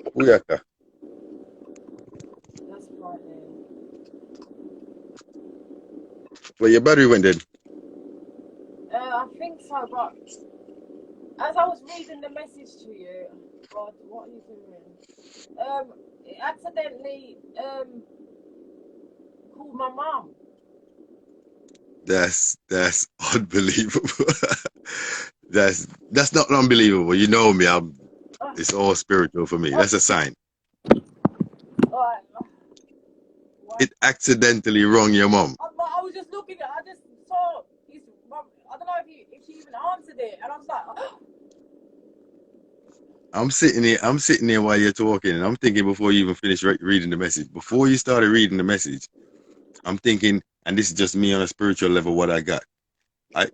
Uyaka. That's frightening. Well, your battery went dead. I think so, but as I was reading the message to you, God, what are you doing? It accidentally called my mum. That's unbelievable. That's not unbelievable. You know me. Uh, It's all spiritual for me. uh, That's a sign. like, what? It accidentally wrong your mom. I was just looking at. I just saw his mum. I don't know if she even answered it, and I was like, I'm sitting here while you're talking, and I'm thinking before you even finish reading the message. Before you started reading the message, I'm thinking, and this is just me on a spiritual level, what I got.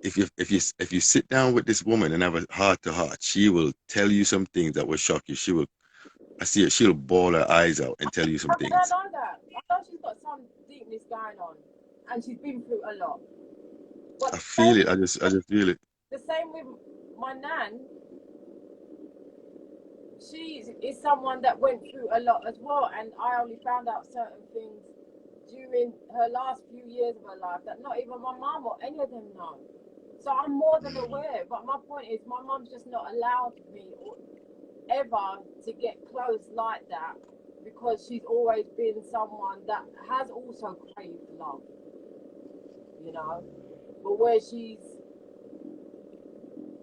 If you sit down with this woman and have a heart to heart, she will tell you some things that will shock you. She will, I see it. She'll bawl her eyes out and tell you some how did I things. know that? I know she's got some deepness going on, and she's been through a lot. But I feel it. I just feel it. the same with my nan. She is someone that went through a lot as well, and I only found out certain things during her last few years of her life that not even my mum or any of them know. So I'm more than Mm, aware, but my point is my mum's just not allowed me ever to get close like that because she's always been someone that has also craved love, you know. But where she's,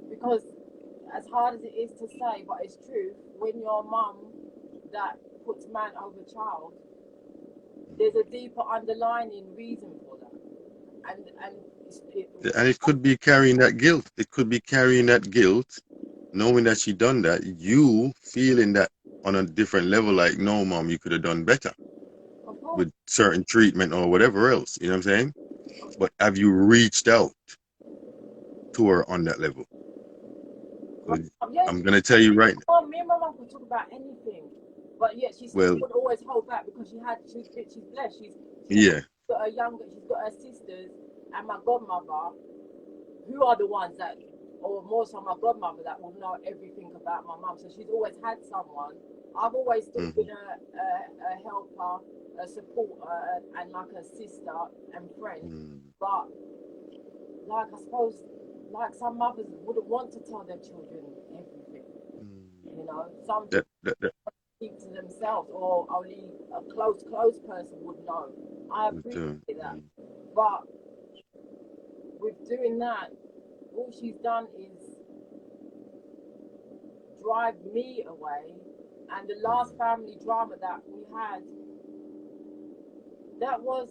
because as hard as it is to say, but it's true, when your mum that puts man over child, there's a deeper underlying reason for that. And and it could be carrying that guilt. It could be carrying that guilt, knowing that she done that. You feeling that on a different level, like, no, mom, you could have done better of course, with certain treatment or whatever else. You know what I'm saying? But have you reached out to her on that level? Because yeah, I'm gonna tell you right now. me and my mum could talk about anything, but yet she still Well, would always hold back because she's blessed. She's yeah. got she's got her sisters and my godmother, who are the ones that, or more so my godmother, that will know everything about my mum. So she's always had someone. I've always still Hmm. been a helper, a supporter, and like a sister and friend. Mm, But like I suppose, like some mothers wouldn't want to tell their children everything. mm. Some That, just that that keep to themselves, or only a close person would know. I was doing. appreciate that, but with doing that, all she's done is drive me away. And the last family drama that we had, that was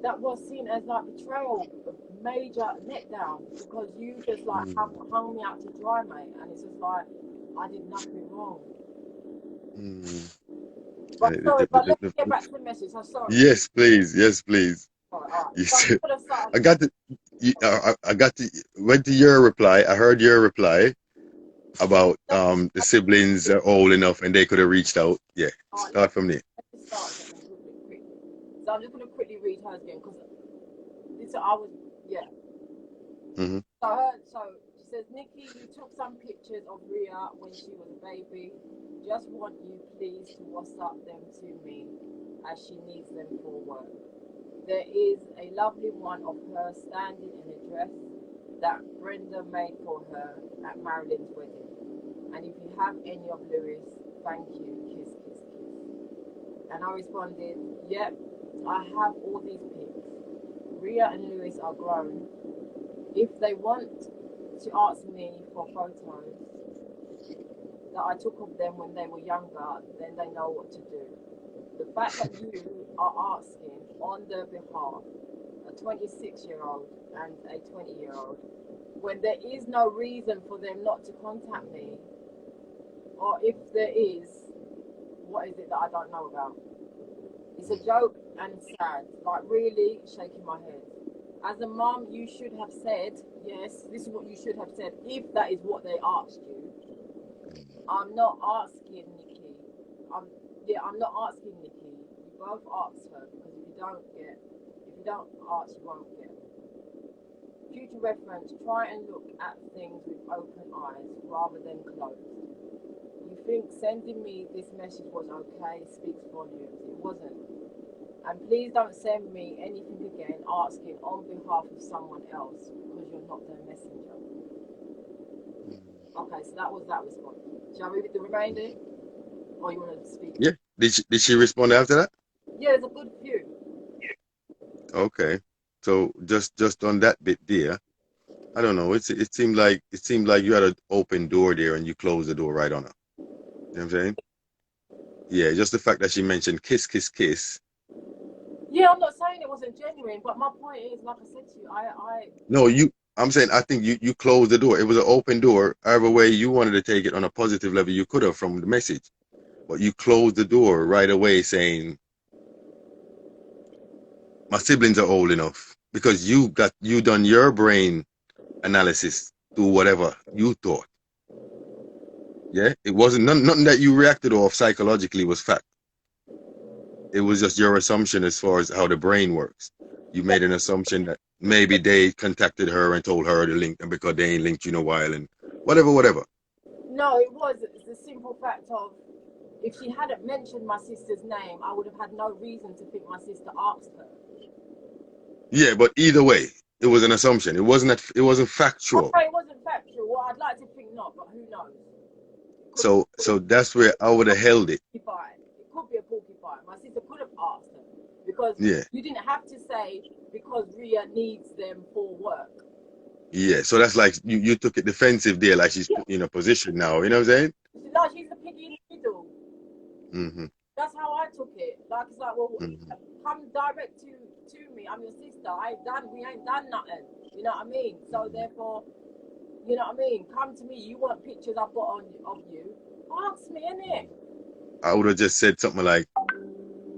that was seen as like betrayal, a major letdown, because you just like Mm, hung me out to dry, mate. And it's just like I did nothing wrong. mm. But sorry, but let me get back to the message. I'm sorry. Yes, please. Yes, please. All right. You So I'm said, gonna start I again. got to, I got to, went to your reply. I heard your reply about the siblings are old enough and they could have reached out. Yeah, All right, start from there. let me start again quickly. So I'm just gonna quickly read hers again because this I was yeah. Hmm. So she says, Nikki, you took some pictures of Ria when she was a baby. Just want you please to WhatsApp them to me as she needs them for work. There is a lovely one of her standing in a dress that Brenda made for her at Marilyn's wedding. And if you have any of Lewis, thank you. Kiss, kiss, kiss. And I responded, yep, I have all these pics. Ria and Lewis are grown. If they want to ask me for photos that I took of them when they were younger, then they know what to do. The fact that you are asking on their behalf, a 26-year-old and a 20-year-old, when there is no reason for them not to contact me, or if there is, what is it that I don't know about? It's a joke and sad, like really shaking my head. As a mom, you should have said, yes, this is what you should have said, if that is what they asked you. I'm not asking Nikki. I'm I'm not asking Nikki. You both ask her because if you don't ask, you won't get. Future reference, try and look at things with open eyes rather than closed. You think sending me this message was okay speaks volumes. It wasn't. And please don't send me anything again asking on behalf of someone else because you're not their messenger. Okay, so that was that response. Shall I read the remainder? Or you want to speak? Yeah. Did she respond after that? Yeah, there's a good few. Okay. So just on that bit there, I don't know. It seemed like you had an open door there and you closed the door right on her. You know what I'm saying? Yeah, just the fact that she mentioned kiss, kiss, kiss. Yeah, I'm not saying it wasn't genuine, but my point is, like I said to you, No, I'm saying I think you closed the door. It was an open door. However way you wanted to take it on a positive level, you could have from the message. But you closed the door right away saying my siblings are old enough because you done your brain analysis to whatever you thought. Yeah, it wasn't nothing that you reacted off psychologically was fact. It was just your assumption as far as how the brain works. You made an assumption that maybe they contacted her and told her to link them because they ain't linked you in a while and whatever. No, it was. It's the simple fact of if she hadn't mentioned my sister's name, I would have had no reason to think my sister asked her. Yeah, but either way, it was an assumption. It wasn't factual. Okay, it wasn't factual. Well, I'd like to think not, but who knows? So that's where I would have held it. It could be a porcupine. My sister could have asked her because you didn't have to say because Ria needs them for work. Yeah, so that's like you took it defensive there, like she's put in a position now. You know what I'm saying? Like she's the piggy in the middle. Mm-hmm. That's how I took it. Like it's like, well, come direct to me. I'm your sister. We ain't done nothing. You know what I mean? So therefore, you know what I mean? Come to me. You want pictures I've got of you? Ask me, innit? I would have just said something like,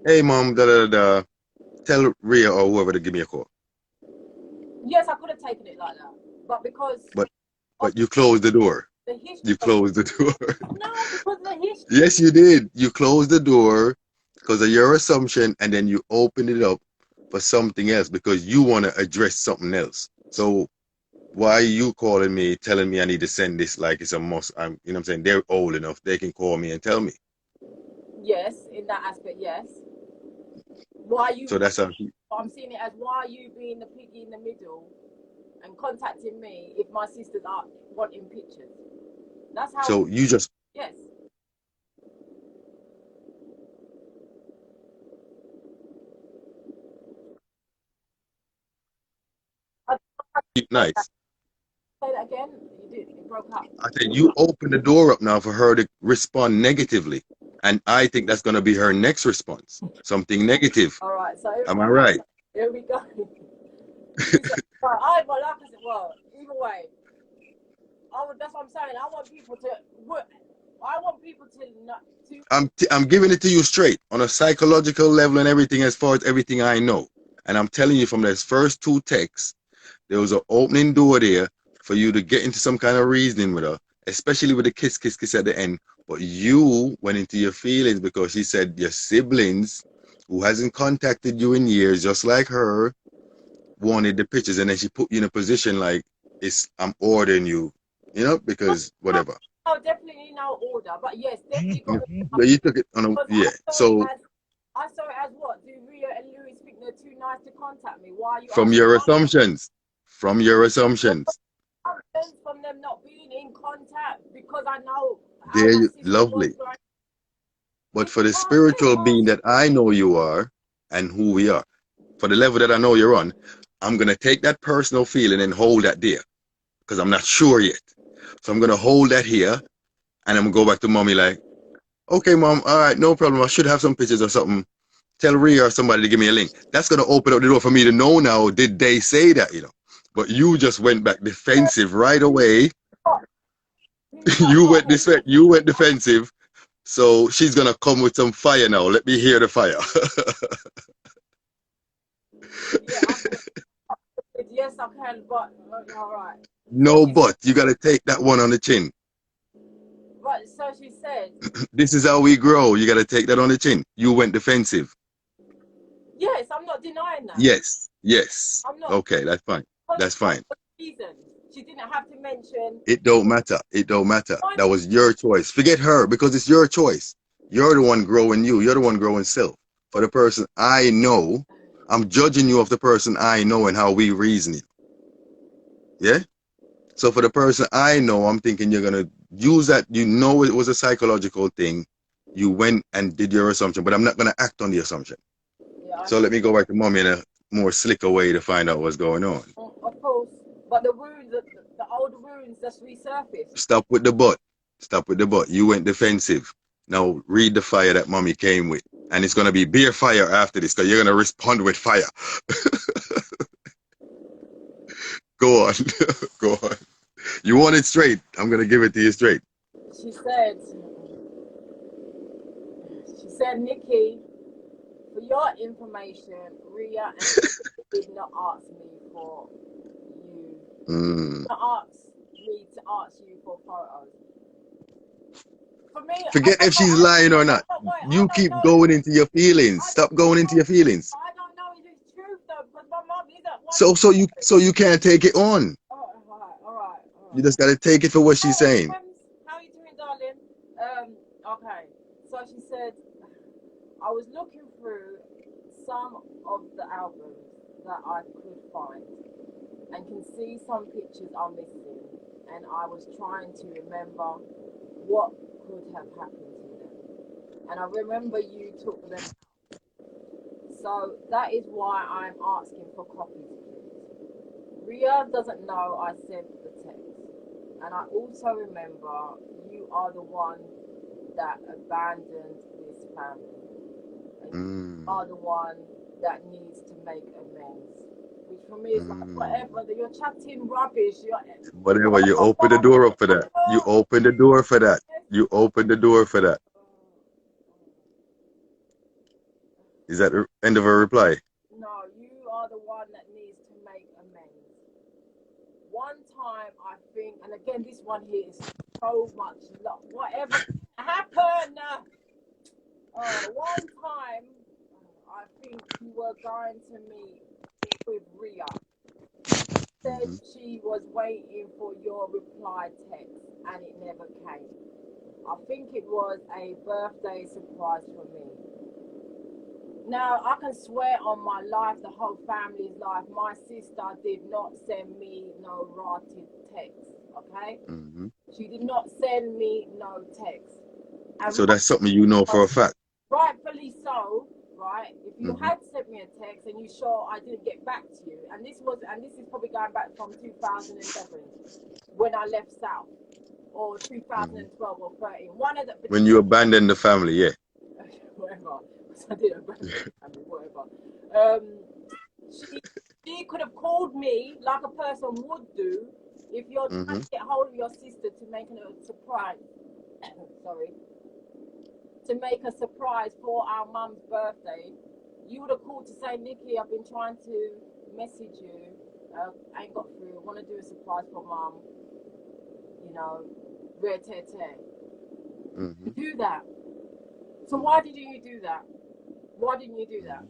"Hey, mom, tell Ria or whoever to give me a call." Yes, I could have taken it like that, but because you closed the door. You closed the door. No, because the history. Yes, you did. You closed the door because of your assumption, and then you opened it up for something else because you want to address something else. So why are you calling me, telling me I need to send this like it's a must? You know what I'm saying? They're old enough. They can call me and tell me. Yes, in that aspect, yes. Why you? So that's how I'm seeing it as why are you being the piggy in the middle and contacting me if my sisters are wanting pictures? That's how. So you just. Yes. Nice. Say that again. You did. It broke up. I said you open the door up now for her to respond negatively, and I think that's going to be her next response, something negative. All right. So am I right? Here we go. Well, either way, that's what I'm saying. I want people to. I'm giving it to you straight on a psychological level and everything as far as everything I know, and I'm telling you from those first two texts, there was an opening door there for you to get into some kind of reasoning with her, especially with the kiss, kiss, kiss at the end. But you went into your feelings because she said your siblings, who hasn't contacted you in years, just like her, wanted the pictures, and then she put you in a position like I'm ordering you, because whatever. Oh, definitely no order, but yes, definitely. But you took it on a So I saw it as what? Do Ria and Louis think they're too nice to contact me? Why are you? From your assumptions. From them not being in contact because I know. Lovely. But for the spiritual being that I know you are and who we are, for the level that I know you're on, I'm going to take that personal feeling and hold that there because I'm not sure yet. So I'm going to hold that here and I'm going to go back to mommy like, okay, mom, all right, no problem. I should have some pictures or something. Tell Rhea or somebody to give me a link. That's going to open up the door for me to know now, did they say that, But you just went back defensive right away. You went defensive. So she's going to come with some fire now. Let me hear the fire. Yes, I can, but all right. No, but you got to take that one on the chin. Right, so she said. This is how we grow. You got to take that on the chin. You went defensive. Yes, I'm not denying that. Yes. I'm not. Okay, that's fine. That's fine. Reason. She didn't have to mention. It don't matter. It don't matter. Why That was your choice. Forget her because it's your choice. You're the one growing you. You're the one growing self. For the person I know, I'm judging you of the person I know and how we reason it. Yeah? So for the person I know, I'm thinking you're going to use that. You know it was a psychological thing. You went and did your assumption, but I'm not going to act on the assumption. Yeah, So let me go back to mommy in a more slicker way to find out what's going on. of course. But the wounds, the old wounds just resurfaced. Stop with the but. Stop with the but. You went defensive. Now read the fire that mommy came with. And it's going to be beer fire after this because you're going to respond with fire. Go on. Go on. You want it straight. I'm going to give it to you straight. She said, Nikki, for your information, Ria and did not ask me for you. Not ask me to ask you for photos. For me, Forget if she's lying or not. You keep going into your feelings. Stop going into your feelings. I don't know if it's true though, because my mom isn't. So you can't take it on. All right. You just got to take it for what she's saying. How are you doing, darling? Okay. So she said, I was looking through some of the albums that I could find and can see some pictures are missing, and I was trying to remember what could have happened to them. And I remember you took them out. So that is why I'm asking for copies, please. Ria doesn't know I sent the text. And I also remember you are the one that abandoned this family. And you are the one that needs to make amends. Which for me is like, whatever, you're chatting rubbish. Whatever, you open the door up for that. You open the door for that. You open the door for that. Is that the end of her reply? No, you are the one that needs to make amends. One time, I think, and again, this one here is so much love. Whatever happened, one time, I think you were going to meet with Ria. Said she was waiting for your reply text, and it never came. I think it was a birthday surprise for me. Now, I can swear on my life, the whole family's life, my sister did not send me no rotted text, okay? She did not send me no text. And so that's something you know for a fact. Rightfully so, right? If you had sent me a text and you sure I didn't get back to you, and this is probably going back from 2011 when I left South, or 2012 or 13. One of the when you abandoned the family, yeah. Whatever. I did abandon the family, whatever. She could have called me like a person would do if you're trying to get hold of your sister to make a surprise. Sorry. To make a surprise for our mum's birthday. You would have called to say, Nikki, I've been trying to message you. I ain't got through. I want to do a surprise for mum. You know, do that. So why didn't you do that? Why didn't you do that?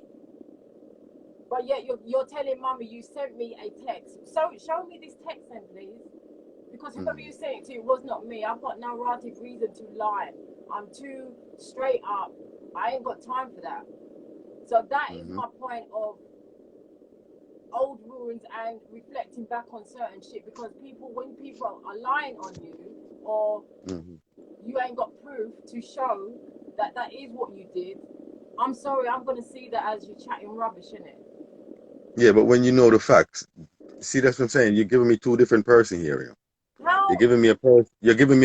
But yet you're telling mummy you sent me a text. So show me this text then, please. Because whoever you sent it to was not me. I've got no relative reason to lie. I'm too straight up. I ain't got time for that. So that is my point of old wounds and reflecting back on certain shit. Because when people are lying on you, or you ain't got proof to show that that is what you did, I'm sorry, I'm going to see that as you chatting rubbish, innit? Yeah, but when you know the facts, see, that's what I'm saying. You're giving me two different persons here. How? You're giving me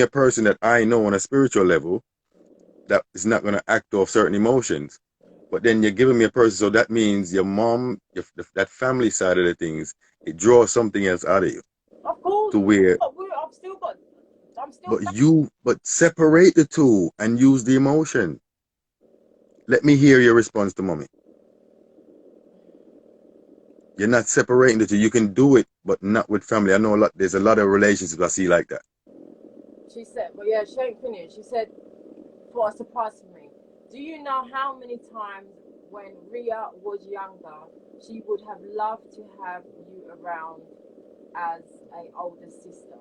a person that I know on a spiritual level that is not going to act off certain emotions. But then you're giving me a person, so that means your mom, that family side of the things, it draws something else out of you. Of course. To where, but separate the two and use the emotion. Let me hear your response to mommy. You're not separating the two. You can do it, but not with family. I know there's a lot of relationships I see like that. She said, well, yeah, she ain't finished. She said, for a surprise for me. Do you know how many times when Ria was younger, she would have loved to have you around as a older sister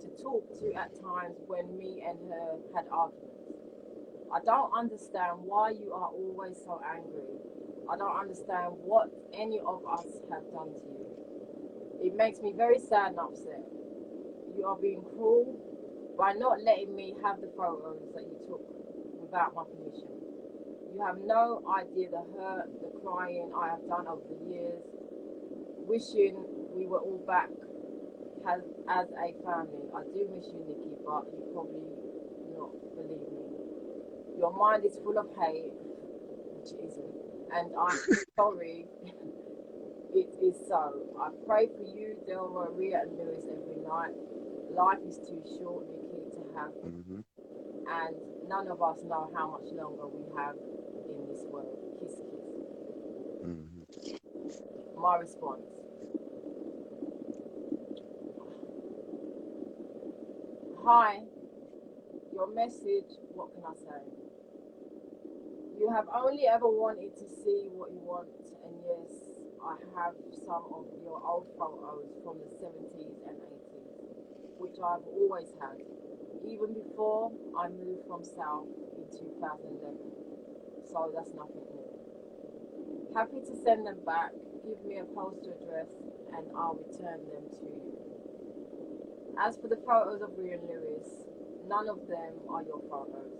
to talk to at times when me and her had arguments. I don't understand why you are always so angry. I don't understand what any of us have done to you. It makes me very sad and upset. You are being cruel by not letting me have the photos that you took without my permission. You have no idea the hurt, the crying I have done over the years, wishing we were all back as a family. I do miss you, Nikki, but you probably not believe me. Your mind is full of hate, which it isn't, and I'm sorry it is so. I pray for you, Delma, Rhea, and Lewis every night. Life is too short, Nikki, to have, and none of us know how much longer we have in this world. Kiss, kiss. My response. Hi, your message, what can I say? You have only ever wanted to see what you want, and yes, I have some of your old photos from the 70s and 80s, which I've always had, even before I moved from South in 2011, so that's nothing new. Happy to send them back, give me a postal address, and I'll return them to you. As for the photos of Rhea and Lewis, none of them are your photos.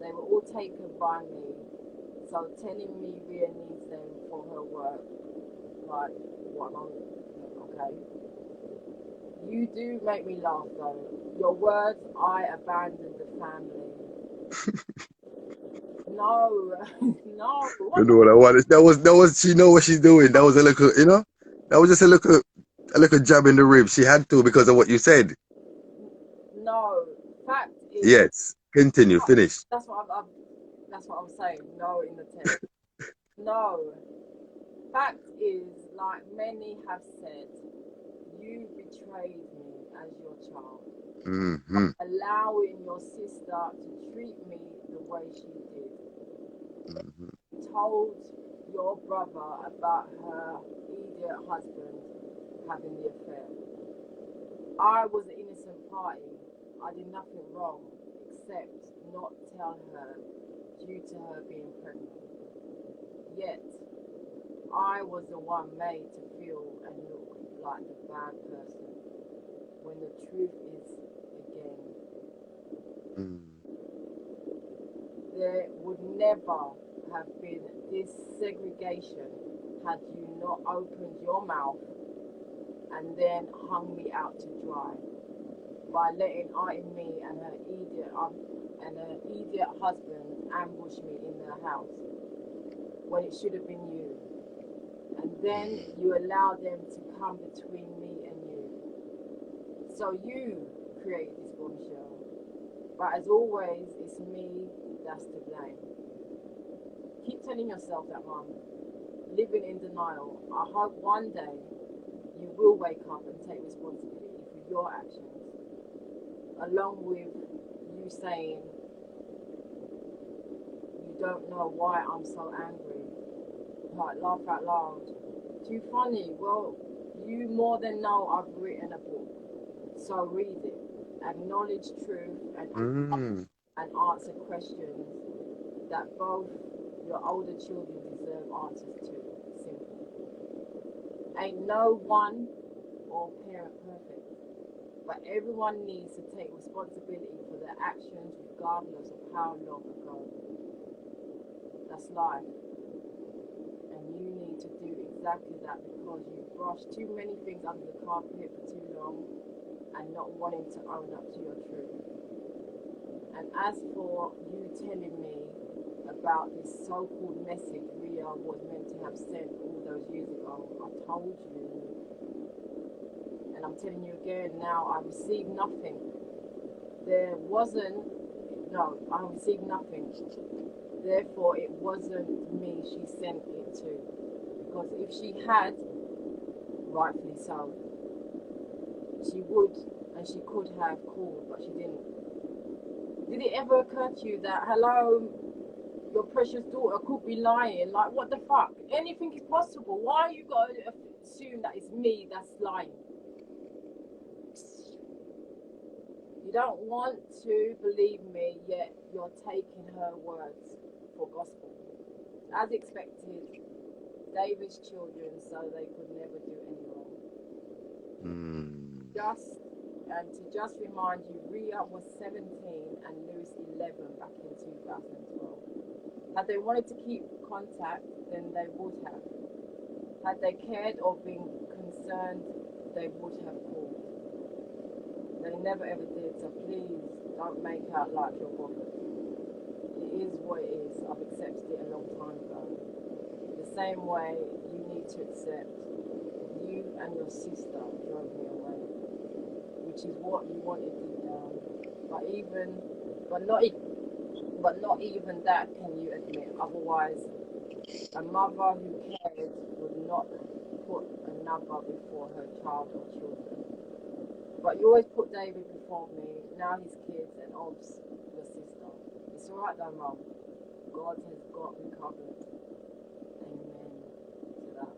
They were all taken by me, so telling me Rhea needs them for her work, like, what, okay. You do make me laugh though. Your words, I abandoned the family. No, no. You know what I wanted? That was. She know what she's doing. That was a little, that was just a little jab in the rib. She had to because of what you said. No, fact is. Yes. Continue. Finish. That's what I'm saying. No, in the text. No. Fact is, like many have said, you betrayed me as your child. Allowing your sister to treat me the way she did. Told your brother about her idiot husband having the affair. I was the innocent party. I did nothing wrong except not tell her due to her being pregnant. Yet, I was the one made to feel and look like the bad person when the truth is, again, there would never have been this segregation had you not opened your mouth and then hung me out to dry by letting Auntie Me and her idiot husband ambush me in their house when it should have been you. And then you allowed them to come between me and you. So you created this bombshell. But as always, it's me that's to blame. Keep telling yourself that, Mum. Living in denial. I hope one day you will wake up and take responsibility for your actions, along with you saying you don't know why I'm so angry. Like, laugh out loud. Too funny. Well, you more than know I've written a book, so read it. Acknowledge truth and answer questions that both your older children deserve answers to. Simple. Ain't no one or parent perfect, but everyone needs to take responsibility for their actions regardless of how long ago. That's life. And you need to do exactly that because you brushed too many things under the carpet for too long and not wanting to own up to your truth. And as for you telling me about this so-called message Rhea was meant to have sent all those years ago, I told you, and I'm telling you again now, I received nothing. I received nothing. Therefore, it wasn't me she sent it to. Because if she had, rightfully so, she would and she could have called, but she didn't. Did it ever occur to you that, hello, your precious daughter could be lying? Like, what the fuck? Anything is possible. Why are you going to assume that it's me that's lying? don't want to believe me, yet you're taking her words for gospel. As expected, David's children, so they could never do any wrong. To remind you, Ria was 17 and Lewis 11 back in 2012. Had they wanted to keep contact, then they would have. Had they cared or been concerned, they would have called. They never ever did, so please don't make out like you're bothered. It is what it is. I've accepted it a long time ago. The same way you need to accept you and your sister drove me away, which is what you wanted deep down. But not even that can you admit. Otherwise, a mother who cared would not put another before her child or children. But you always put David before me, now his kids, and Obs, your sister. It's alright though, Mum. God has got me covered. Amen to that.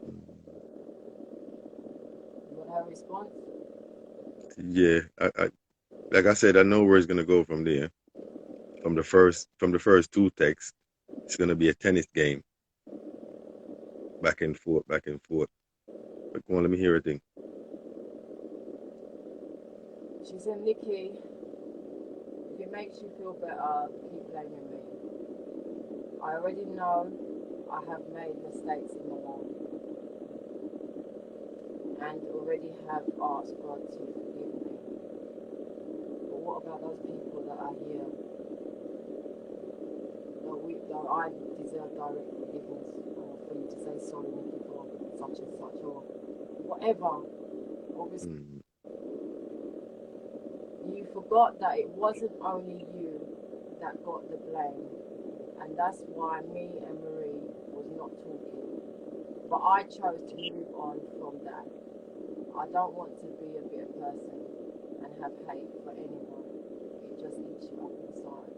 You want her response? Yeah, I like I said, I know where it's gonna go from there. From the first two texts, it's gonna be a tennis game. Back and forth. But come on, let me hear a thing. She said, Nikki, if it makes you feel better, keep blaming me. I already know I have made mistakes in my life and already have asked God to forgive me. But what about those people that are here? That I deserve direct forgiveness, or for you to say sorry, Nikki, for such and such, or whatever. Obviously, you forgot that it wasn't only you that got the blame, and that's why me and Marie was not talking. But I chose to move on from that. I don't want to be a bitter person and have hate for anyone. It just eats you up inside.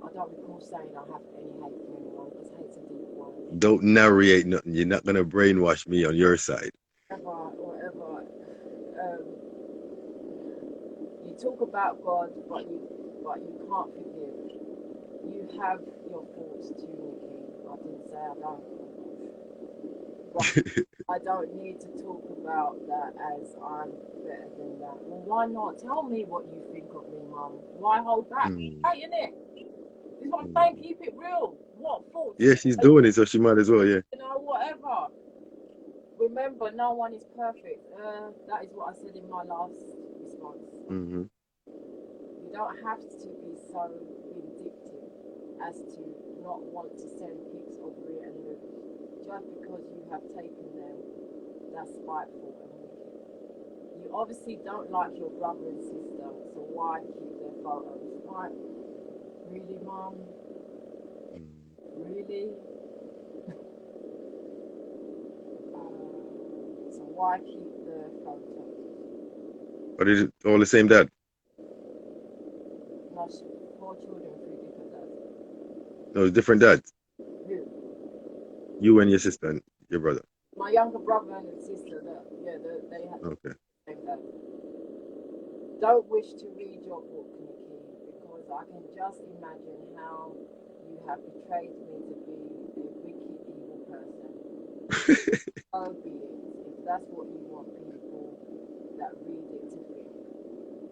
I don't recall saying I have any hate for anyone, because hate's a deep word. Don't narrate nothing. You're not gonna brainwash me on your side. Whatever. You talk about God, but you can't forgive. You have your faults too, Nikki. I didn't say I don't. But I don't need to talk about that as I'm better than that. Well, why not? Tell me what you think of me, Mum. Why hold back? Hey, innit? This is what I'm saying. Keep it real. What faults? Yeah, she's doing it, so she might as well. Yeah. You know, whatever. Remember, no one is perfect. That is what I said in my last response. Mm-hmm. You don't have to be so vindictive as to not want to send pics of Rhea and Luke. Just because you have taken them, that's spiteful and wicked. You obviously don't like your brother and sister, so why keep their photos? Right? Really, Mum? Really? So why keep the photos? But is it all the same dad? No, 4 children, 3 different dads. No, it's different dads. Who? You and your sister and your brother. My younger brother and sister, they had Okay. the same dad. Don't wish to read your book, Nikki, because I can just imagine how you have betrayed me to be a wicked, evil person. So be it, if that's what you want people that read it to think.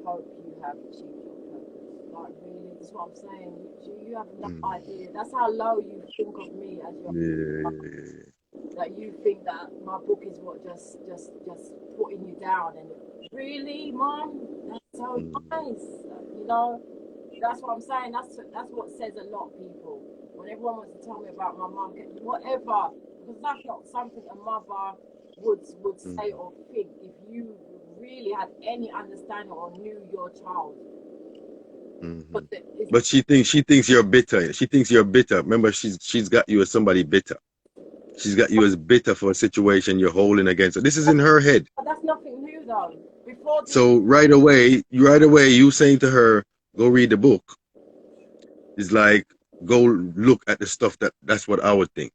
Hope you have achieved your purpose. Like, really, that's what I'm saying. You have no idea. That's how low you think of me as your Yeah. That you think that my book is what just putting you down, and really, Mom, that's so nice. You know, that's what I'm saying. That's what says a lot, people. When everyone wants to tell me about my mum, whatever, because that's not something a mother would say or think if you really had any understanding or knew your child. But she thinks you're bitter. She thinks you're bitter. Remember, she's got you as somebody bitter. She's got you as bitter for a situation you're holding against her. This is in her head. But that's nothing new, though. Before. So right away, you saying to her, "Go read the book," is like, go look at the stuff that's what I would think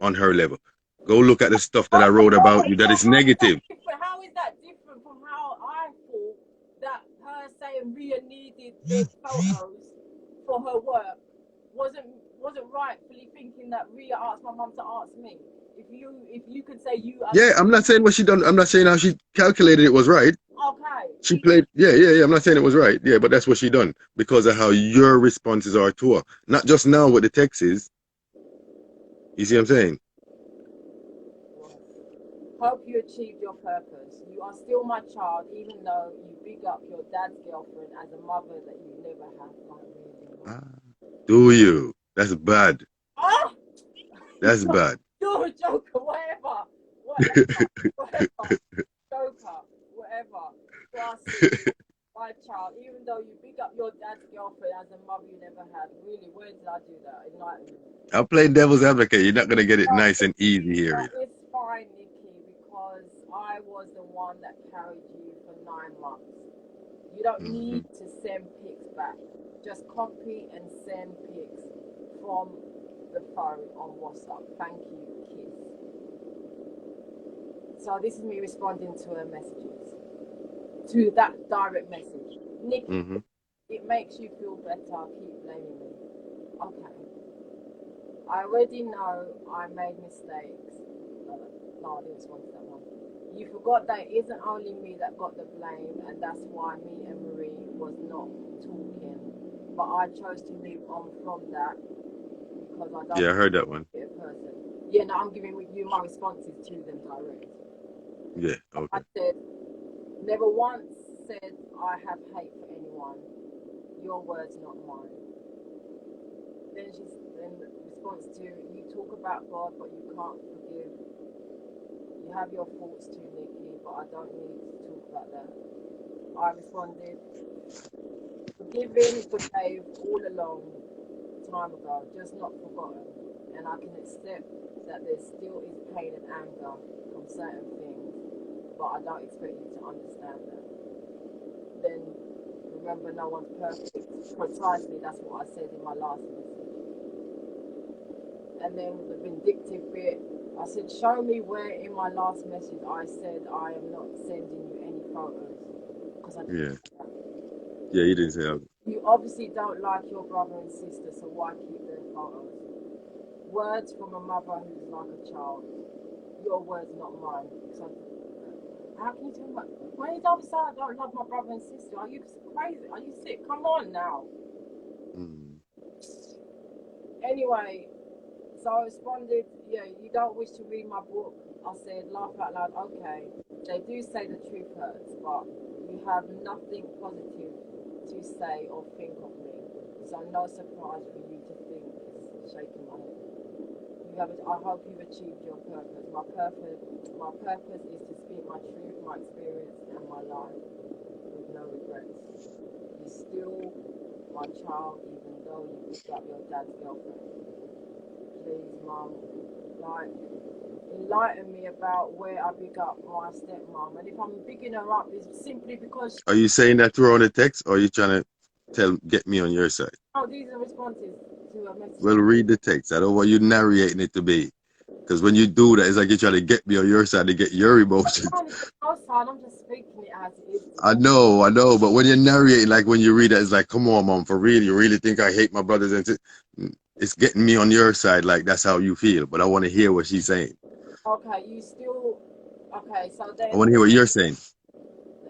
on her level. Go look at the stuff that I wrote about you that is negative. How is that different from how I thought that her saying Ria needed the photos for her work wasn't rightfully thinking that Ria asked my mum to ask me. If you could say you. Yeah, I'm not saying what she done. I'm not saying how she calculated it was right. Okay. She played, yeah. I'm not saying it was right, yeah, but that's what she done because of how your responses are to her. Not just now what the text is. You see what I'm saying? Hope you achieved your purpose. You are still my child, even though you big up your dad's girlfriend as a mother that you never had. Do you? That's bad. Ah! That's bad. You're a joker, whatever. Joker, whatever. Classy, my child, even though you big up your dad's girlfriend as a mother you never had. Really, where did I do that? Enlighten me. I'm playing devil's advocate. You're not gonna get it nice and easy here. It's fine, Nikki, because I was the one that carried you for 9 months. You don't need to send pics back. Just copy and send pics from the phone on WhatsApp. Thank you, kiss. So this is me responding to her messages, to that direct message. Nikki, it makes you feel better. Keep blaming me. Okay. I already know I made mistakes. No, I didn't respond to that one. You forgot that it isn't only me that got the blame, and that's why me and Marie was not talking. But I chose to move on from that because I don't. Yeah, I heard that one. Person. Yeah, no, I'm giving you my responses to them direct. Yeah, okay. I said, never once said I have hate for anyone. Your words, not mine. Then response to, you talk about God, but you can't forgive. You have your faults too, Nikki, but I don't need to talk about that. I responded, forgiving, forgave all along, time ago, just not forgotten. And I can accept that there still is pain and anger from certain things, but I don't expect you to understand that. Then remember, no one's perfect. Precisely, that's what I said in my last message. And then the vindictive bit, I said, show me where in my last message I said I am not sending you any photos. Because I didn't say that. Yeah, you didn't say that. You obviously don't like your brother and sister, so why keep their photos? Words from a mother who's like a child. Your words, not mine. So, how can you tell me? When you don't say I don't love my brother and sister, are you crazy? Are you sick? Come on now. Anyway, so I responded, yeah, you don't wish to read my book. I said, laugh out loud, okay. They do say the truth hurts, but you have nothing positive to say or think of me. So no surprise for you to think it's shaking my head. I hope you've achieved your purpose. My purpose is to speak my truth, my experience, and my life with no regrets. You're still my child, even though you picked up your dad's girlfriend. Please, Mum, enlighten me about where I pick up my stepmom. And if I'm picking her up, it's simply because. Are you saying that through on the text, or are you trying to get me on your side? Oh, these are responses to a message. Well, read the text. I don't want you narrating it to be. Because when you do that, it's like you're trying to get me on your side to get your emotions. I'm just speaking it as it is. I know. But when you're narrating, like when you read it, it's like, come on, Mom, for real? You really think I hate my brothers and sisters? It's getting me on your side, like that's how you feel. But I want to hear what she's saying. Okay, you still. Okay, so then. I want to hear what you're saying.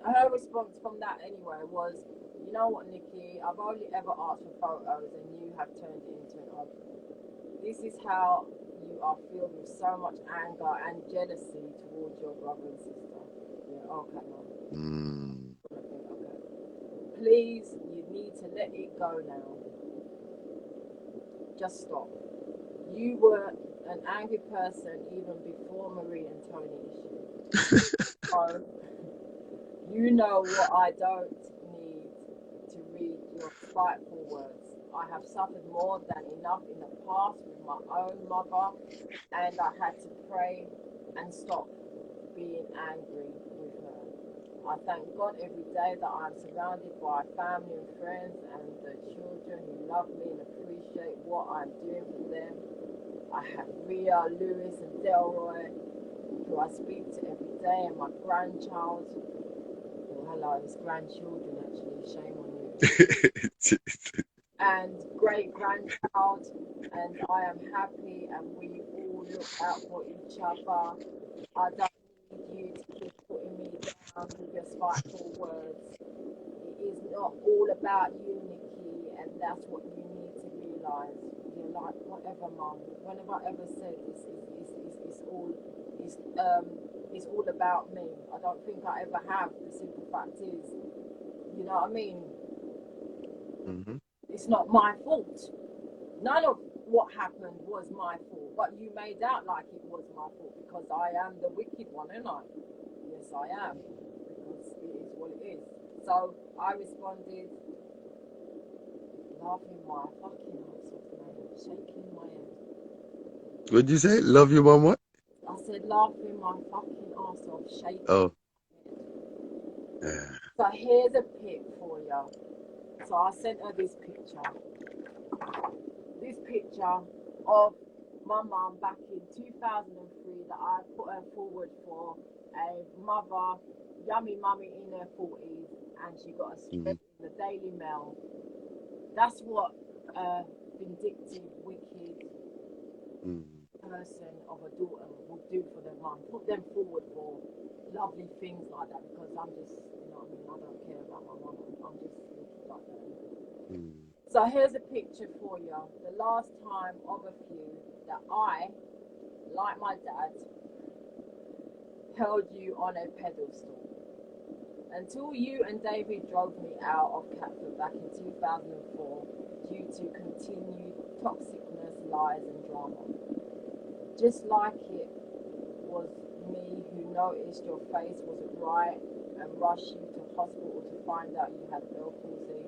Her response from that anyway was, you know what, Nikki, I've only ever asked for photos and you have turned it into an argument. This is how you are filled with so much anger and jealousy towards your brother and sister. Yeah, okay, Mom. Okay. Please, you need to let it go now. Just stop. You were an angry person even before Marie and Tony issue. So, you know what I don't need to read your spiteful words. I have suffered more than enough in the past with my own mother, and I had to pray and stop being angry with her. I thank God every day that I'm surrounded by family and friends and the children who love me and appreciate what I'm doing for them. I have Ria, Lewis, and Delroy, who I speak to every day, and my grandchild. Hello, his grandchildren actually. Shame on you. And great-grandchild, and I am happy, and we all look out for each other. I don't need you to keep putting me down with your spiteful words. It is not all about you, Nikki, and that's what you need to realise. You're like, whatever, Mum. When have I ever said it's all about me? I don't think I ever have. The simple fact is, you know what I mean? Mm-hmm. It's not my fault. None of what happened was my fault, but you made out like it was my fault because I am the wicked one, ain't I? Yes, I am, because it is what it is. So I responded, laughing my fucking ass off, man, shaking my head. What'd you say? Love you, mom? What? I said, laughing my fucking ass off, shaking Oh. my head. So here's a pic for you. So I sent her this picture. This picture of my mum back in 2003 that I put her forward for a mother, yummy mummy in her 40s, and she got a spread in the Daily Mail. That's what a vindictive, wicked person of a daughter would do for their mum. Put them forward for lovely things like that, because I'm just, you know what I mean, I don't care about my mum. I'm just wicked like that. So here's a picture for you. The last time of a few that I, like my dad, held you on a pedestal. Until you and David drove me out of Catford back in 2004 due to continued toxicness, lies and drama. Just like it was me who noticed your face wasn't right and rushed you to hospital to find out you had Bell palsy.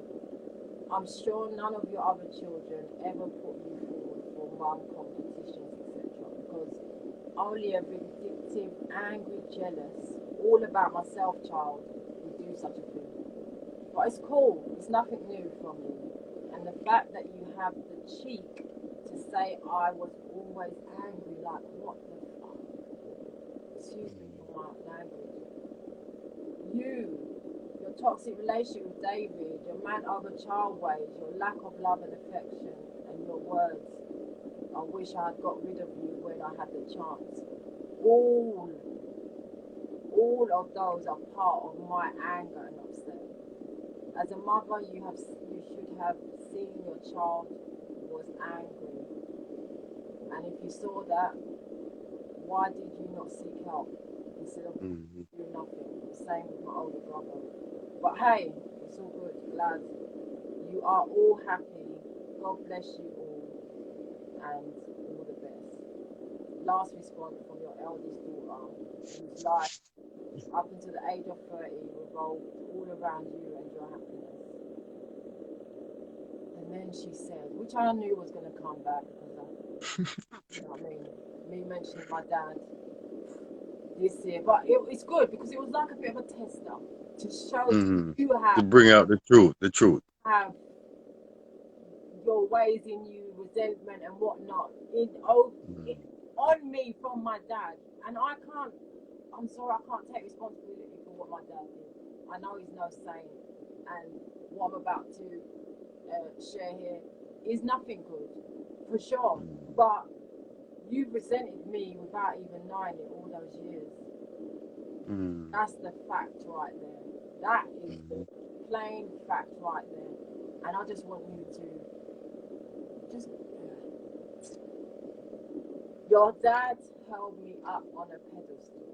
I'm sure none of your other children ever put you forward for mum competitions, etc. Because only a vindictive, angry, jealous, all about myself child would do such a thing. But it's cool. It's nothing new from you. And the fact that you have the cheek to say I was always angry, like what the fuck? Excuse me for my language. Your toxic relationship with David, your man over child ways, your lack of love and affection, and your words, I wish I had got rid of you when I had the chance. All of those are part of my anger and upset. As a mother, you should have seen your child was angry. And if you saw that, why did you not seek help instead of doing nothing? Same with my older brother. But hey, it's all good. Glad you are all happy. God bless you all, and all the best. Last response from your eldest daughter, whose life up until the age of 30 revolved all around you and your happiness. And then she said, which I knew was going to come back because you know what I mean, me mentioning my dad this year, but it's good because it was like a bit of a tester to show you have to bring out the truth. Have your ways in you, resentment and whatnot, on me from my dad, and I'm sorry, I can't take responsibility for what my dad did. I know he's no saint, and what I'm about to share here is nothing good, for sure. But you resented me without even knowing it all those years. That's the fact right there. That is the plain fact right there. And I just want you to just... Your dad held me up on a pedestal.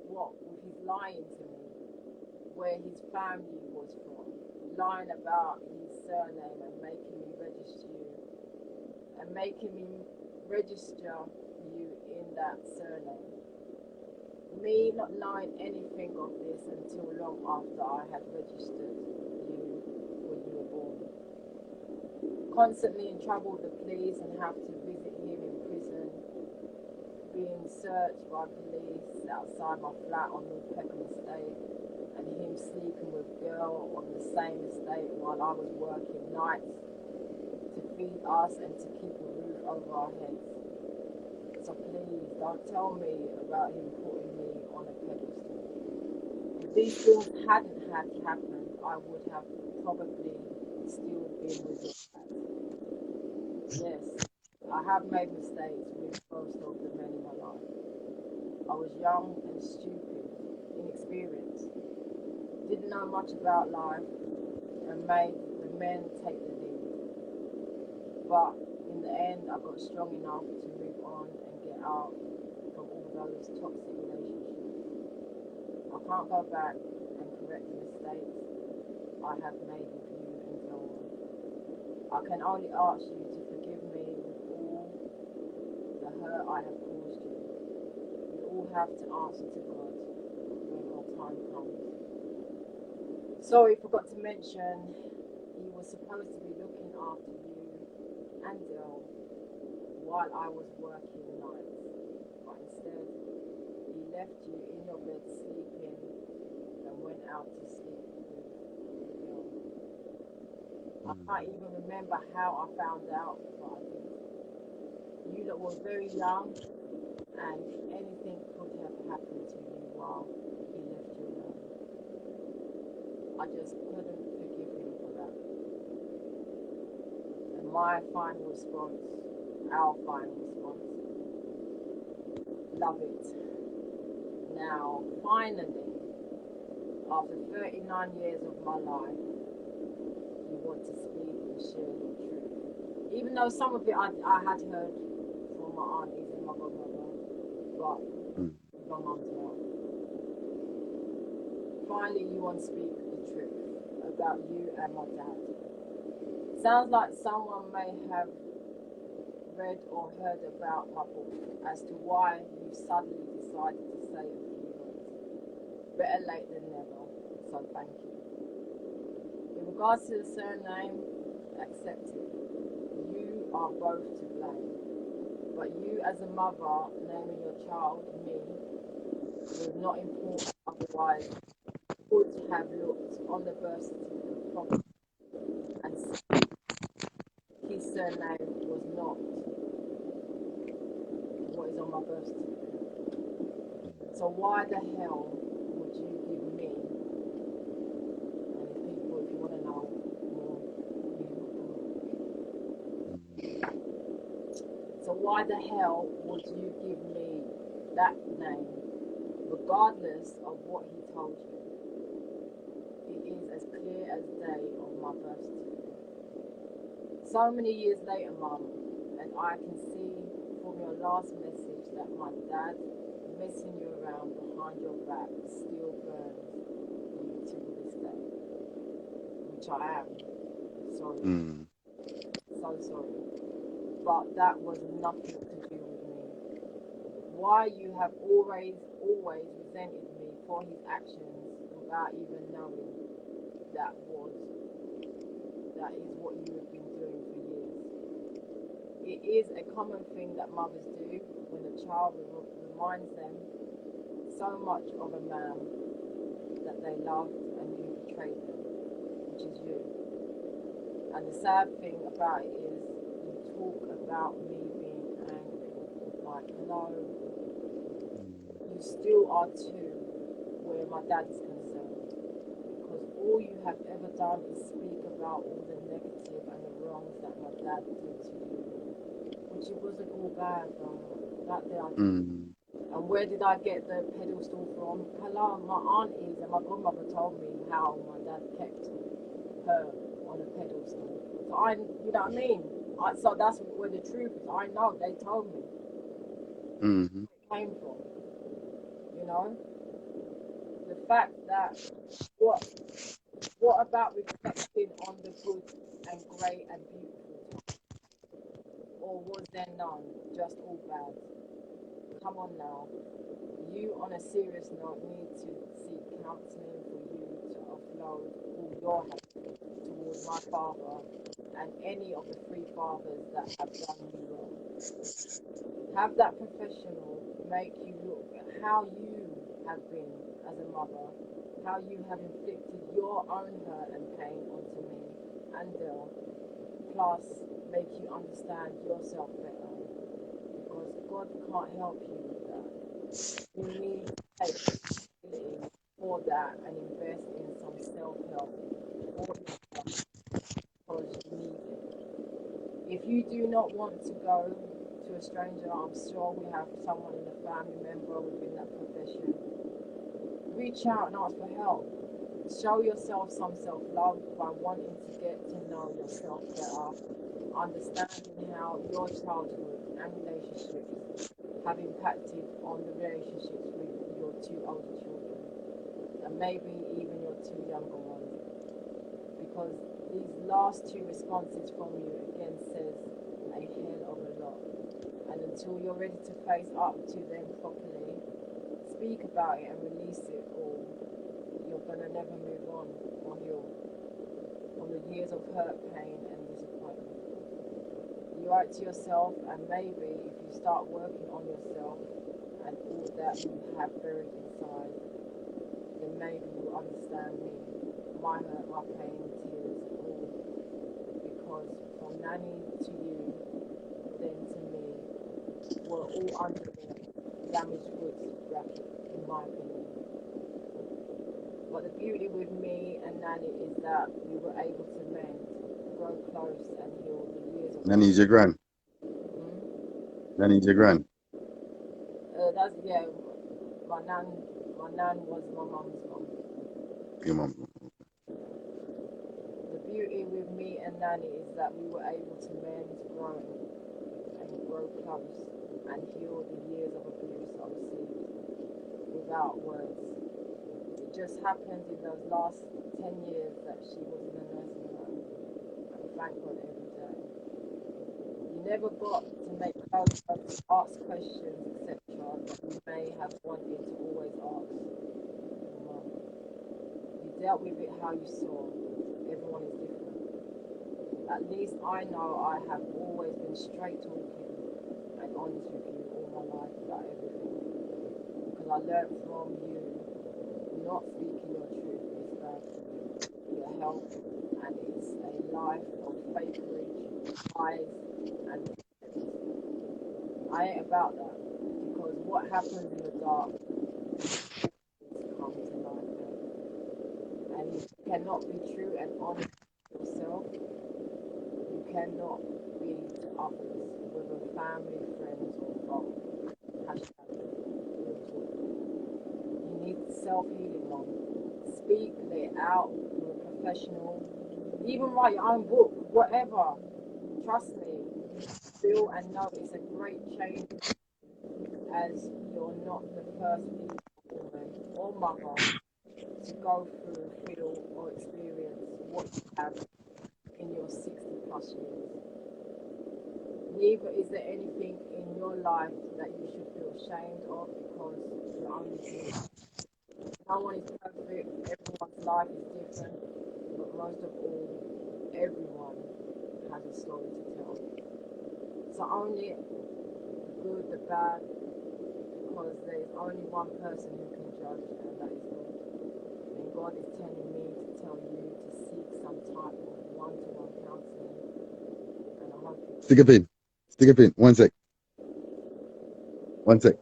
What with his lying to me, where his family was from, lying about his surname and making me register you in that surname. Me not knowing anything of this until long after I had registered you when you were born. Constantly in trouble with the police and have to visit him in prison, being searched by police outside my flat on North Peckham Estate, and him sleeping with a girl on the same estate while I was working nights to feed us and to keep a roof over our heads. So please don't tell me about him putting me on a pedestal. these things hadn't had happened, I would have probably still been with your dad. Yes, I have made mistakes with most of the men in my life. I was young and stupid, inexperienced, didn't know much about life, and made the men take the lead. But in the end, I got strong enough to move on and get out from all those toxic relationships. I can't go back and correct the mistakes I have made with you and so on. I can only ask you to forgive me with all the hurt I have caused you. We all have to answer to God when our time comes. Sorry, forgot to mention, he was supposed to be looking after you and Dill while I was working nights, but instead he left you in your bed sleeping and went out to sleep with Dill. I can't even remember how I found out, but I did. You that were very young, and anything could have happened to you while he left you alone. I just couldn't forgive him for that. And my final response, our final response, love it. Now, finally, after 39 years of my life, you want to speak and share your truth. Even though some of it I had heard from my aunties and my godmother, but my mum's not. Finally, you want to speak the truth about you and my dad. Sounds like someone may have read or heard about my book as to why you suddenly decided to say a few words. Better late than never, so thank you. In regards to the surname, accept it. You are both to blame. But you as a mother naming your child me was not important, otherwise would have looked on the birth certificate properly and seen his surname was not what is on my birth certificate. So why the hell would you give me, and if you want to know more, so why the hell would you give me that name, regardless of what he told you? It is as clear as day on my birth certificate. So many years later, Mum, and I can see from your last message that my dad messing you around behind your back still burns you to this day, which I am sorry, so sorry, but that was nothing to do with me. Why you have always resented me for his actions without even knowing that is what you have been doing for years. It is a common thing that mothers do when a child reminds them so much of a man that they loved and you betrayed them, which is you. And the sad thing about it is you talk about me being angry, like no, you still are too where my dad is concerned, because all you have ever done is speak about all the negative and the wrongs that my dad did to you, which it wasn't all bad, that day I did. And where did I get the pedestal from? Hello, my aunties and my godmother told me how my dad kept her on a pedestal. So you know what I mean? So that's where the truth is. I know, they told me. Where it came from, you know? The fact that, what about reflecting on the good and great and beautiful times? Or was there none, just all bad? Come on now. You, on a serious note, need to seek counselling for you to offload all your hate towards my father and any of the 3 fathers that have done you wrong. Have that professional make you look at how you have been as a mother, how you have inflicted your own hurt and pain onto me and Dill, plus make you understand yourself better, because God can't help you with that. You need to take responsibility for ignore that and invest in some self-help for yourself because you need it. If you do not want to go to a stranger, I'm sure we have someone in the family member within that profession. Reach out and ask for help. Show yourself some self-love by wanting to get to know yourself better, understanding how your childhood and relationships have impacted on the relationships with your two older children, and maybe even your two younger ones. Because these last two responses from you again says a hell of a lot. And until you're ready to face up to them properly, speak about it and release it, or you're gonna never move on or heal from the years of hurt, pain, and disappointment. You owe it to yourself, and maybe if you start working on yourself and all that you have buried inside, then maybe you understand me, my hurt, my pain, tears, all. Because from Nanny to you, then to me, we're all under the damaged goods bracket, in my opinion. But the beauty with me and Nanny is that we were able to mend, grow close, and heal the years of. Nanny's your grand. Nanny's your grand. That's yeah. My nan was my mum's mum. Your mum. The beauty with me and Nanny is that we were able to mend, grow close, and heal the years of abuse I received without words. It just happened in those last 10 years that she was in a nursing home, and thank God every day. You never got to make close ups, ask questions, etc., that you may have wanted to always ask your mum. You dealt with it how you saw. Everyone is different. At least I know I have always been straight talking and honest with you all my life about everything. Because I learned from you not speaking your truth is bad for you, your health, and it's a life of fakery, lies, and pretense. I ain't about that, because what happens in the dark comes to light. And if you cannot be true and honest with yourself, you cannot be to others, whether family, friends, or both. Hashtag real talk. You need self-healing, Mom. Speak, lay it out. You're a professional. Even write your own book, whatever. Trust me. Feel and know it's a great change, as you're not the first woman or mother to go through, feel, or experience what you have in your 60 plus years. Neither is there anything in your life that you should feel ashamed of, because you're only human. No one is perfect, everyone's life is different, but most of all, everyone has a story to tell. So own it, the good, the bad, because there is only one person who can judge, and that is God. And God is telling me to tell you to seek some type of one-to-one counseling, and I hope you. Stick a pin. Stick a pin. One sec. One sec.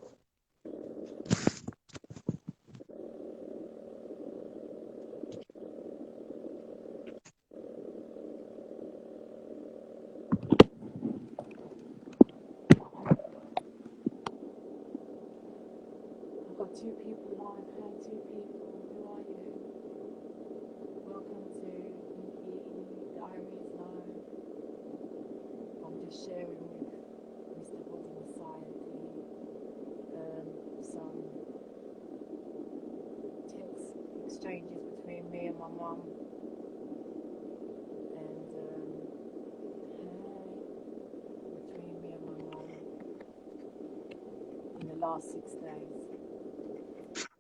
I've got two people live. Hey, two people. Who are you? Welcome to Nikki Diaries Live. I'm just sharing with Mr. Body Society some text exchanges between me and my mum. And between me and my mum in the last 6 days.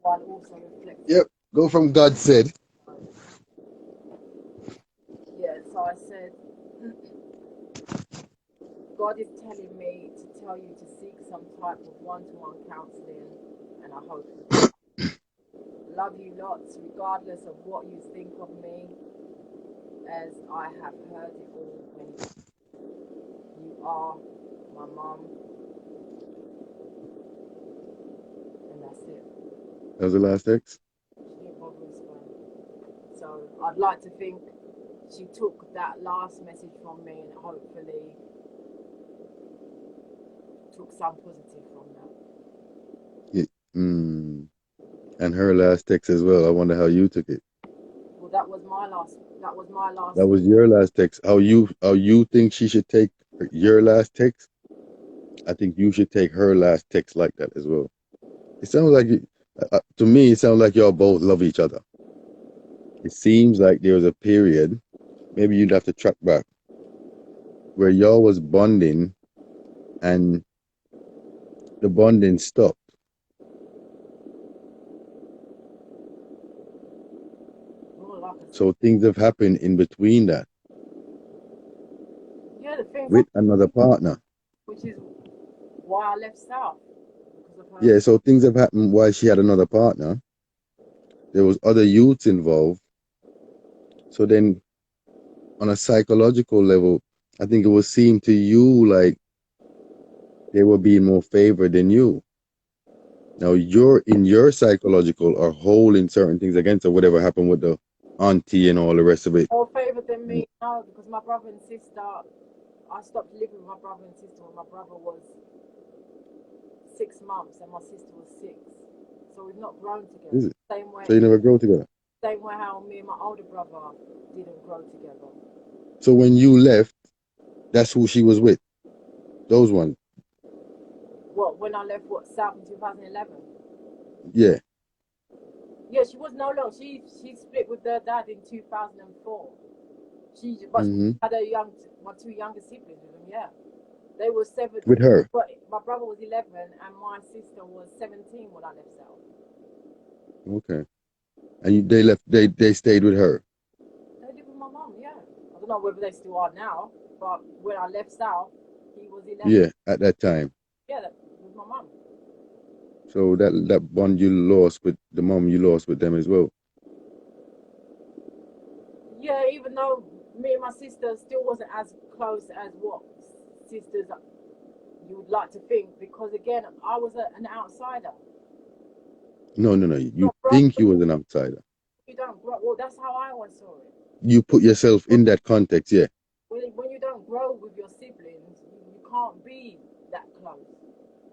While also reflecting. Yep. Go from God said. Yeah, so I said, God is telling me to tell you to seek some type of one-to-one counseling, and I hope you do. Love you lots, regardless of what you think of me, as I have heard it all many times. You are my mum, and that's it. That was the last text. She didn't I'd like to think she took that last message from me and hopefully took some positive from that. Yeah. And her last text as well. I wonder how you took it. Well, that was my last. That was your last text. How you think she should take your last text? I think you should take her last text like that as well. It sounds like to me, it sounds like y'all both love each other. It seems like there was a period, maybe you'd have to track back, where y'all was bonding and the bonding stopped. So things have happened in between that. Yeah, the things with another partner. Which is why I left South. Yeah, so things have happened while she had another partner. There was other youths involved. So then on a psychological level, I think it would seem to you like they were being more favored than you. Now you're in your psychological or holding certain things against her, whatever happened with the auntie and all the rest of it. More favored than me, no, because my brother and sister, I stopped living with my brother and sister when my brother was 6 months and my sister was 6. So we've not grown together. Is it? Same way. So you never grow together? Same way how me and my older brother didn't grow together. So when you left, that's who she was with? Those ones? What, when I left South in 2011? Yeah. Yeah, she was no longer. She split with her dad in 2004. She had my 2 younger siblings with him. Yeah, they were 7. With her. But my brother was 11 and my sister was 17 when I left South. Okay. And they left. They stayed with her. They live with my mum. Yeah, I don't know whether they still are now, but when I left South, he was 11. Yeah, at that time. Yeah, with my mum. So that bond you lost with the mom, you lost with them as well. Yeah, even though me and my sister still wasn't as close as what sisters you would like to think, because again, I was an outsider. No. You think you was an outsider. You don't grow. Well, that's how I always saw it. You put yourself in that context, yeah. When you don't grow with your siblings, you can't be that close.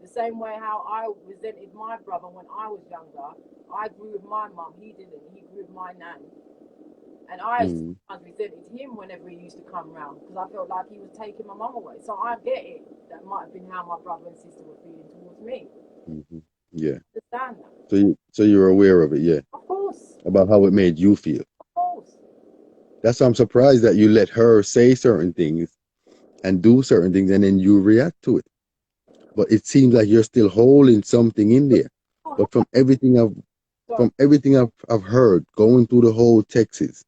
The same way how I resented my brother when I was younger. I grew with my mum. He didn't. He grew with my nan. And I resented him whenever he used to come round because I felt like he was taking my mum away. So I get it. That might have been how my brother and sister were feeling towards me. Yeah. Understand that. So you're aware of it, yeah. Of course. About how it made you feel. Of course. That's why I'm surprised that you let her say certain things and do certain things and then you react to it. But it seems like you're still holding something in there. But from everything I've heard going through the whole Texas,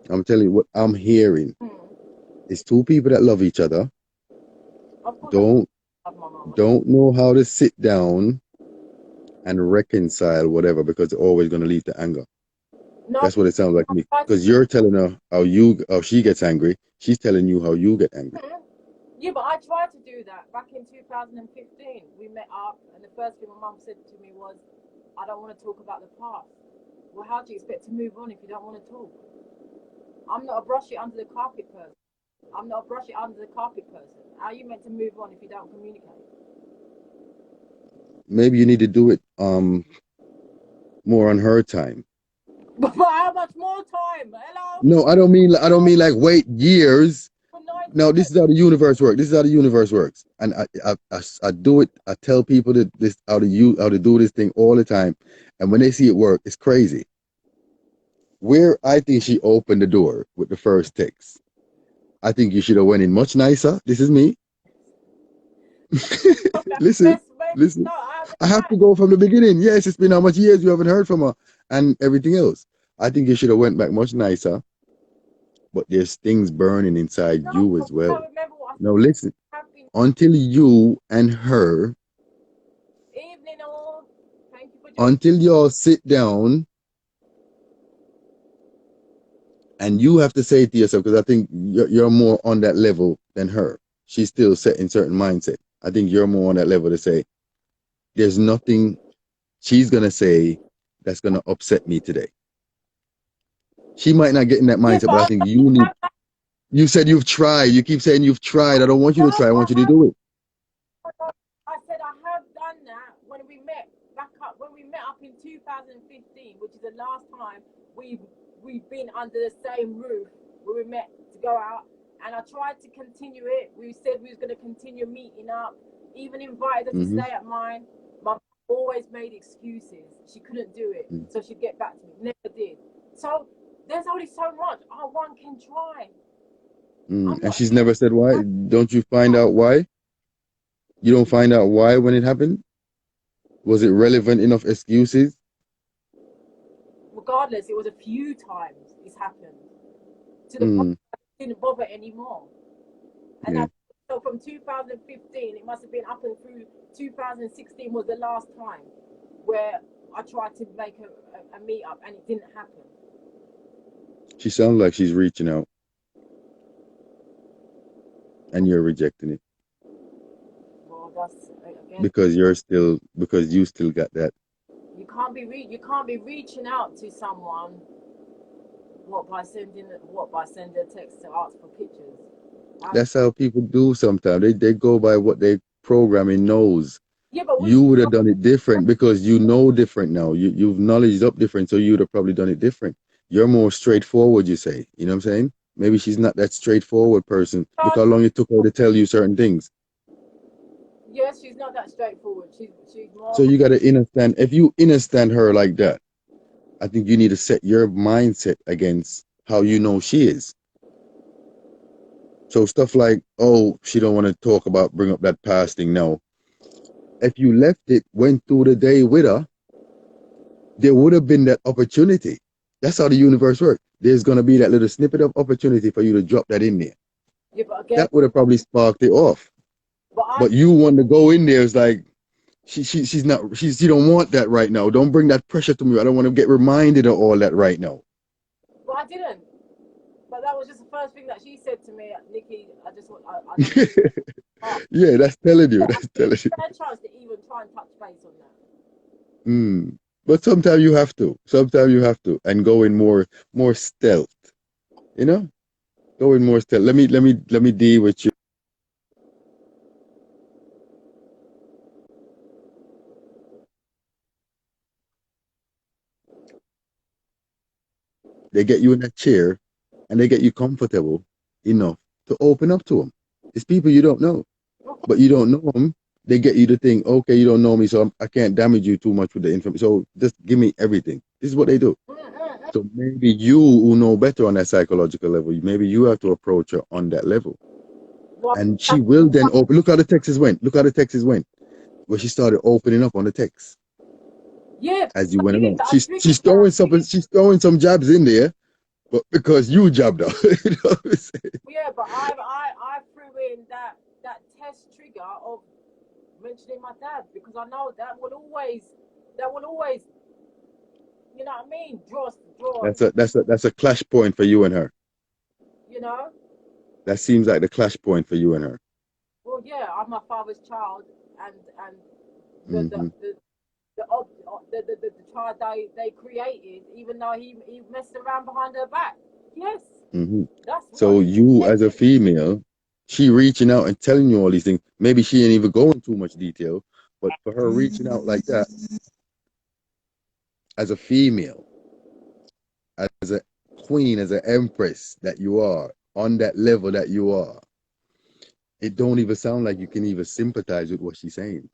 I'm telling you what I'm hearing is 2 people that love each other, don't know how to sit down and reconcile whatever because it's always going to lead to anger. No, that's what it sounds like to me. Because you're telling her how she gets angry. She's telling you how you get angry. Yeah, but I tried to do that back in 2015. We met up, and the first thing my mum said to me was, "I don't want to talk about the past." Well, how do you expect to move on if you don't want to talk? I'm not a brush it under the carpet person. I'm not a brush it under the carpet person. How are you meant to move on if you don't communicate? Maybe you need to do it more on her time. But how much more time? Hello? No, I don't mean like wait years. No, this is how the universe works. And I do it. I tell people that how to do this thing all the time. And when they see it work, it's crazy. Where I think she opened the door with the first text. I think you should have went in much nicer. This is me. Listen. I have to go from the beginning. Yes, it's been how much years you haven't heard from her and everything else. I think you should have went back much nicer. But there's things burning inside you as well. Now listen, until you and her, until y'all sit down, and you have to say it to yourself, because I think you're more on that level than her. She's still set in certain mindset. I think you're more on that level to say, there's nothing she's going to say that's going to upset me today. She might not get in that Yeah, mindset, but but I think you need. You said you've tried. You keep saying you've tried. I don't want you to try. I want you to do it. I said I have done that when we met up in 2015, which is the last time we've been under the same roof where we met to go out, and I tried to continue it. We said we was going to continue meeting up, even invited her to stay at mine. My mum always made excuses. She couldn't do it, so she'd get back to me. Never did. So there's only so much one can try. And she's never said why. Don't you find out why? You don't find out why when it happened? Was it relevant enough excuses? Regardless, it was a few times it's happened to the point I didn't bother anymore. And so from 2015, it must have been up and through 2016 was the last time where I tried to make a meet up and it didn't happen. She sounds like she's reaching out. And you're rejecting it. Well, that's again, because you still got that. You can't be reaching out to someone by sending a text to ask for pictures. That's how people do sometimes. They go by what they programming knows. Yeah, but you would have done it different because you know different now. You've knowledged up different, so you would have probably done it different. You're more straightforward, you say. You know what I'm saying? Maybe she's not that straightforward person. Look how long it took her to tell you certain things. Yes, she's not that straightforward. She's more. So you got to understand. If you understand her like that, I think you need to set your mindset against how you know she is. So stuff like, oh, she don't want to bring up that past thing now. If you left it, went through the day with her, there would have been that opportunity. That's how the universe works. There's going to be that little snippet of opportunity for you to drop that in there. Yeah, but again, that would have probably sparked it off. But you want to go in there, it's like, she don't want that right now. Don't bring that pressure to me. I don't want to get reminded of all that right now. Well, I didn't. But that was just the first thing that she said to me, Nikki. I just want. Yeah, that's telling you. That's telling you. I had a chance to even try and touch base on that. But sometimes you have to. And go in more stealth. You know, go in more stealth. Let me deal with you. They get you in that chair, and they get you comfortable enough to open up to them. It's people you don't know, but you don't know them. They get you to think, okay, you don't know me, so I can't damage you too much with the information. So just give me everything. This is what they do. So maybe you who know better on that psychological level, maybe you have to approach her on that level. And she will then open. Look how the texts went. Where she started opening up on the text. Yeah. As you went along. She's throwing some jabs in there, but because you jabbed her. You know what I'm saying? Yeah, but I threw in that test trigger of mentioning my dad because I know that will always you know what I mean, draw. That's a clash point for you and her. You know? That seems like the clash point for you and her. Well, yeah, I'm my father's child, and the child they created, even though he messed around behind her back. Yes. So you as a female, she reaching out and telling you all these things. Maybe she ain't even going too much detail, but for her reaching out like that, as a female, as a queen, as an empress that you are, on that level that you are, it don't even sound like you can even sympathize with what she's saying.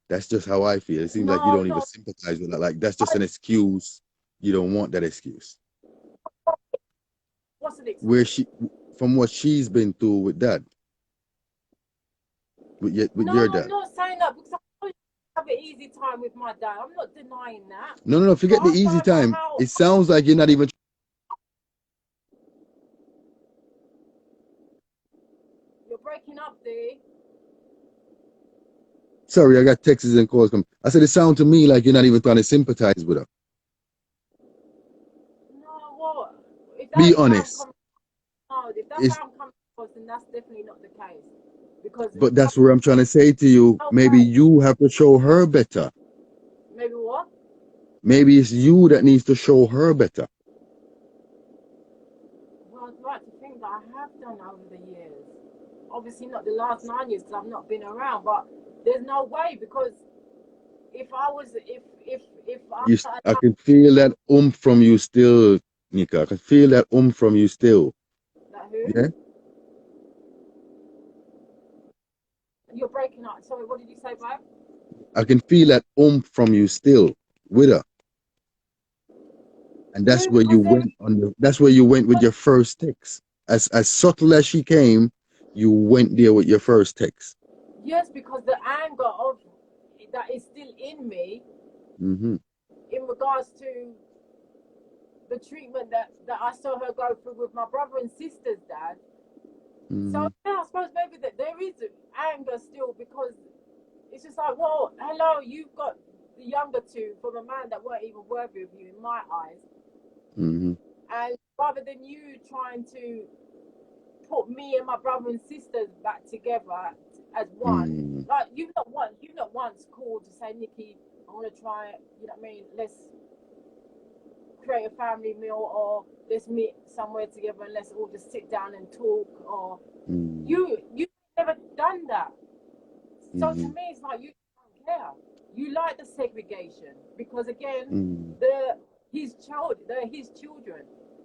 That's just how I feel. It seems like you don't even sympathize with that. Like, that's just an excuse. You don't want that excuse. What's an excuse? From what she's been through with dad. With your dad. I'm not saying that because I have an easy time with my dad. I'm not denying that. No, forget the easy time. It sounds like you're not even. You're breaking up, D. Sorry, I got texts and calls coming. I said it sounds to me like you're not even trying to sympathize with her. No, what? Be honest. If that's how I'm coming across, then that's definitely not the case. But that's where I'm trying to say to you, maybe you have to show her better. Maybe what? Maybe it's you that needs to show her better. done over the years? Obviously not the last 9 years because I've not been around, but there's no way, because if I was, if I can feel that from you still, Nika. I can feel that from you still. Like who? Yeah. You're breaking up. Sorry, what did you say, babe? I can feel that from you still with her. And that's Yeah, where you because went that's where you went with your first text. As subtle as she came, you went there with your first text. yes, because the anger of that is still in me Mm-hmm. in regards to the treatment that I saw her go through with my brother and sister's dad. So Mm-hmm. yeah, I suppose maybe that there is anger still, because it's just like, well, hello, you've got the younger two from a man that weren't even worthy of you in my eyes, Mm-hmm. and rather than you trying to put me and my brother and sisters back together as one, Mm-hmm. like you've not once called to say, Nikki, I want to try it. You know what I mean? Let's create a family meal, or let's meet somewhere together and let's all just sit down and talk. Or you never done that. So to Mm-hmm. me, it's like you don't care. You like the segregation because again, Mm-hmm. they're his children.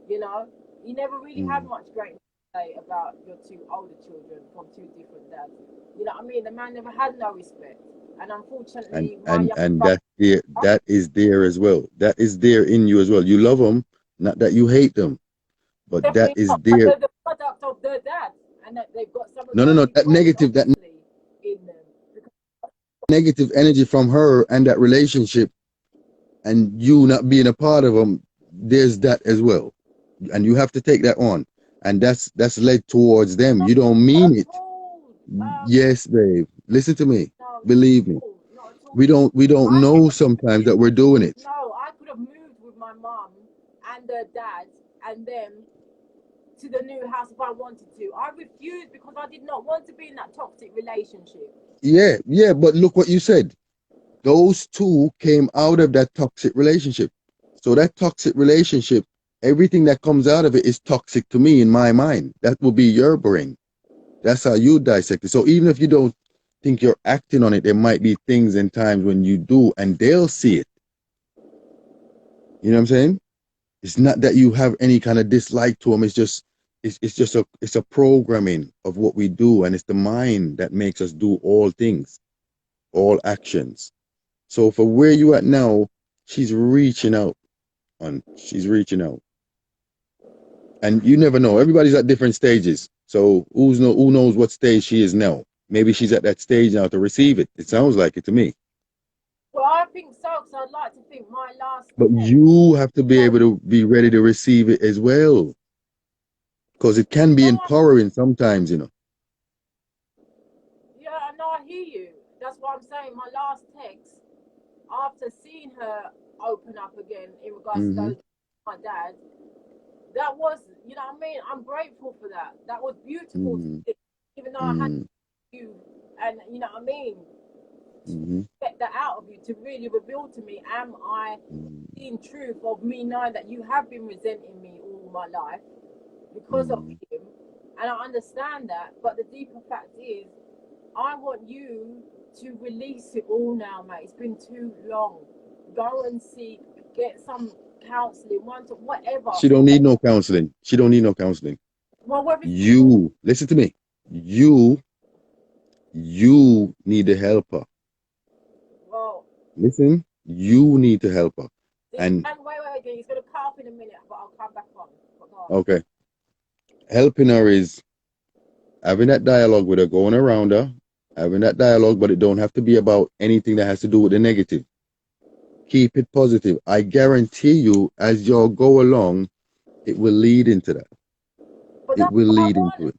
You know, you never really had much great to say about your two older children from two different dads. You know what I mean? The man never had no respect, and and unfortunately, my and young and brother. that is there as well. That is there in you as well. You love them, not that you hate them, but that Definitely is not. But there. they're the product of their dad, and that they've got some of No, no, their no. That traits, negative, obviously, in them. Because negative energy from her and that relationship, and you not being a part of them. There's that as well, and you have to take that on, and that's led towards them. You don't not mean at it. all. Yes, babe. Listen to me. No, Believe me. not at all. We don't I could know have sometimes that moved. we're doing it. No, I could have moved with my mum and their dad and them to the new house if I wanted to. I refused because I did not want to be in that toxic relationship. Yeah, yeah. But look what you said. Those two came out of that toxic relationship. So that toxic relationship, everything that comes out of it is toxic to me in my mind. That will be your brain. That's how you dissect it. So even if you don't think you're acting on it, there might be things and times when you do, and they'll see it. You know what I'm saying? It's not that you have any kind of dislike to them. It's a programming of what we do, and it's the mind that makes us do all things, all actions. So for where you at now, she's reaching out, and she's reaching out, and you never know. Everybody's at different stages. So who knows what stage she is now? Maybe she's at that stage now to receive it. It sounds like it to me. Well, I think so, because I'd like to think my last But text. you have to be So, able to be ready to receive it as well, because it can be no, empowering sometimes. yeah, I know, I hear you. That's what I'm saying. My last text, after seeing her open up again in regards to Hmm. those, my dad, that was, you know what I mean? I'm grateful for that. That was beautiful to Hmm. see, even though I had Hmm. you, and you know what I mean? To Hmm. get that out of you, to really reveal to me, am I in truth of me knowing that you have been resenting me all my life because of Hmm. him? And I understand that, but the deeper fact is, I want you to release it all now, mate. It's been too long. Go and seek, get some counseling, whatever. She don't need no counseling. She don't need no counseling. Well, whether it's You listen to me. You need to help her. well, Listen, you need to help her. this And and wait again. He's gonna cough in a minute, but I'll come back on. But go on. okay, helping her is having that dialogue with her, going around her, having that dialogue, but it don't have to be about anything that has to do with the negative. Keep it positive. I guarantee you, as y'all go along, it will lead into that. But It that's will what I lead want. into it.